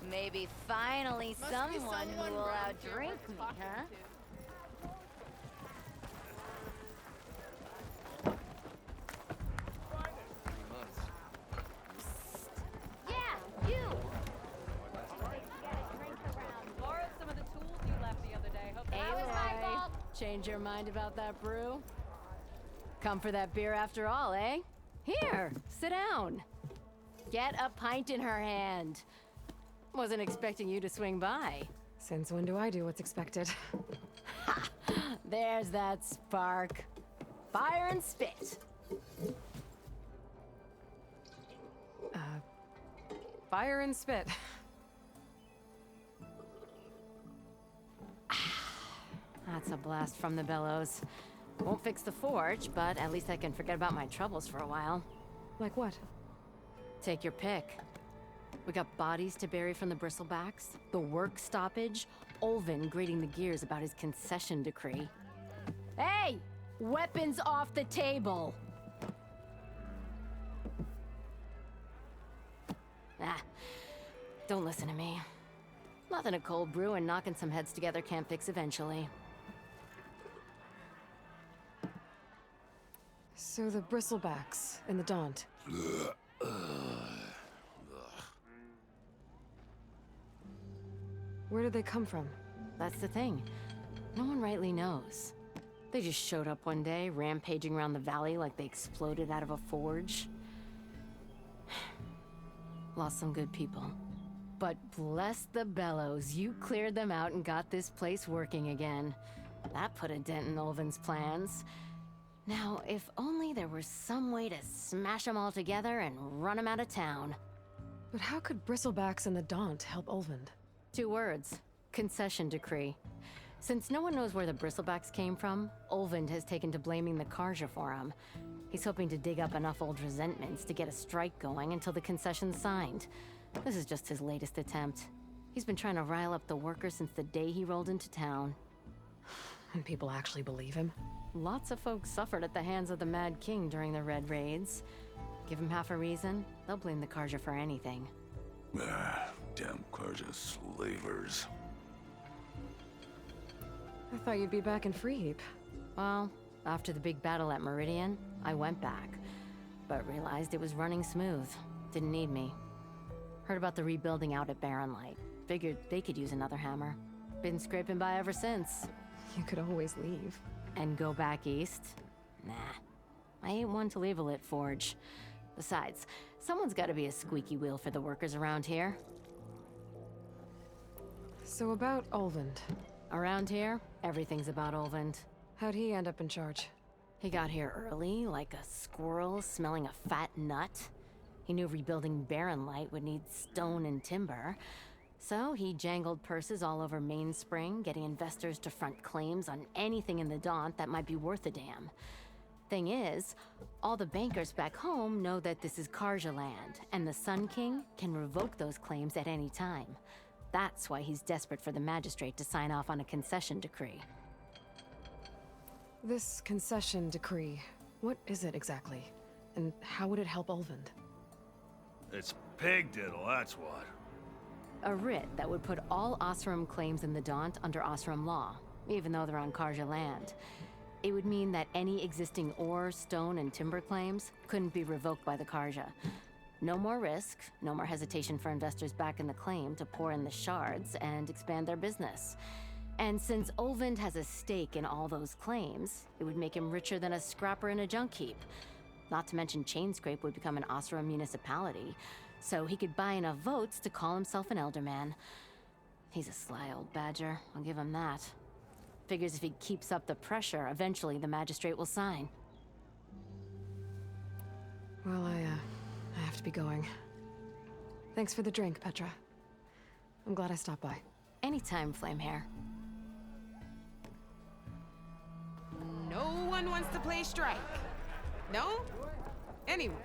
Maybe finally someone who will outdrink me, huh? Yeah, you! Borrowed some of the tools you left the other day. Hope That was my fault. Change your mind about that brew? Come for that beer after all, eh? Here, sit down. Get a pint in her hand. Wasn't expecting you to swing by. Since when do I do what's expected? There's that spark. Fire and spit. Fire and spit. That's a blast from the bellows. Won't fix the forge, but at least I can forget about my troubles for a while. Like what? Take your pick. We got bodies to bury from the bristlebacks, the work stoppage, Olvin grating the gears about his concession decree. Hey! Weapons off the table! Ah, don't listen to me. Nothing a cold brew and knocking some heads together can't fix eventually. So the bristlebacks and the Daunt. Where did they come from? That's the thing. No one rightly knows. They just showed up one day, rampaging around the valley like they exploded out of a forge. Lost some good people. But bless the bellows, you cleared them out and got this place working again. That put a dent in Olvin's plans. Now, if only there were some way to smash them all together and run them out of town. But how could bristlebacks and the Daunt help Olvind? 2 words. Concession decree. Since no one knows where the bristlebacks came from, Olvind has taken to blaming the Karja for them. He's hoping to dig up enough old resentments to get a strike going until the concession's signed. This is just his latest attempt. He's been trying to rile up the workers since the day he rolled into town. And people actually believe him? Lots of folks suffered at the hands of the Mad King during the Red Raids. Give him half a reason, they'll blame the Karja for anything. Damn Karja slavers. I thought you'd be back in Freeheap. Well, after the big battle at Meridian, I went back, but realized it was running smooth. Didn't need me. Heard about the rebuilding out at Barren Light. Figured they could use another hammer. Been scraping by ever since. You could always leave. And go back east? Nah. I ain't one to leave a lit forge. Besides, someone's gotta be a squeaky wheel for the workers around here. So about Olvind. Around here, everything's about Olvind. How'd he end up in charge? He got here early, like a squirrel smelling a fat nut. He knew rebuilding Barren Light would need stone and timber. So he jangled purses all over Mainspring, getting investors to front claims on anything in the Daunt that might be worth a damn. Thing is, all the bankers back home know that this is Karja land, and the Sun King can revoke those claims at any time. That's why he's desperate for the magistrate to sign off on a concession decree. This concession decree, what is it exactly? And how would it help Olvind? It's pig diddle, that's what. A writ that would put all Oseram claims in the Daunt under Oseram law, even though they're on Karja land. It would mean that any existing ore, stone, and timber claims couldn't be revoked by the Karja. No more risk, no more hesitation for investors back in the claim to pour in the shards and expand their business. And since Olvind has a stake in all those claims, it would make him richer than a scrapper in a junk heap. Not to mention Chainscrape would become an Oseram municipality, so he could buy enough votes to call himself an elderman. He's a sly old badger, I'll give him that. Figures if he keeps up the pressure, eventually the magistrate will sign. Well, I have to be going. Thanks for the drink, Petra. I'm glad I stopped by. Anytime, Flamehair. No one wants to play strike. No? Anyone?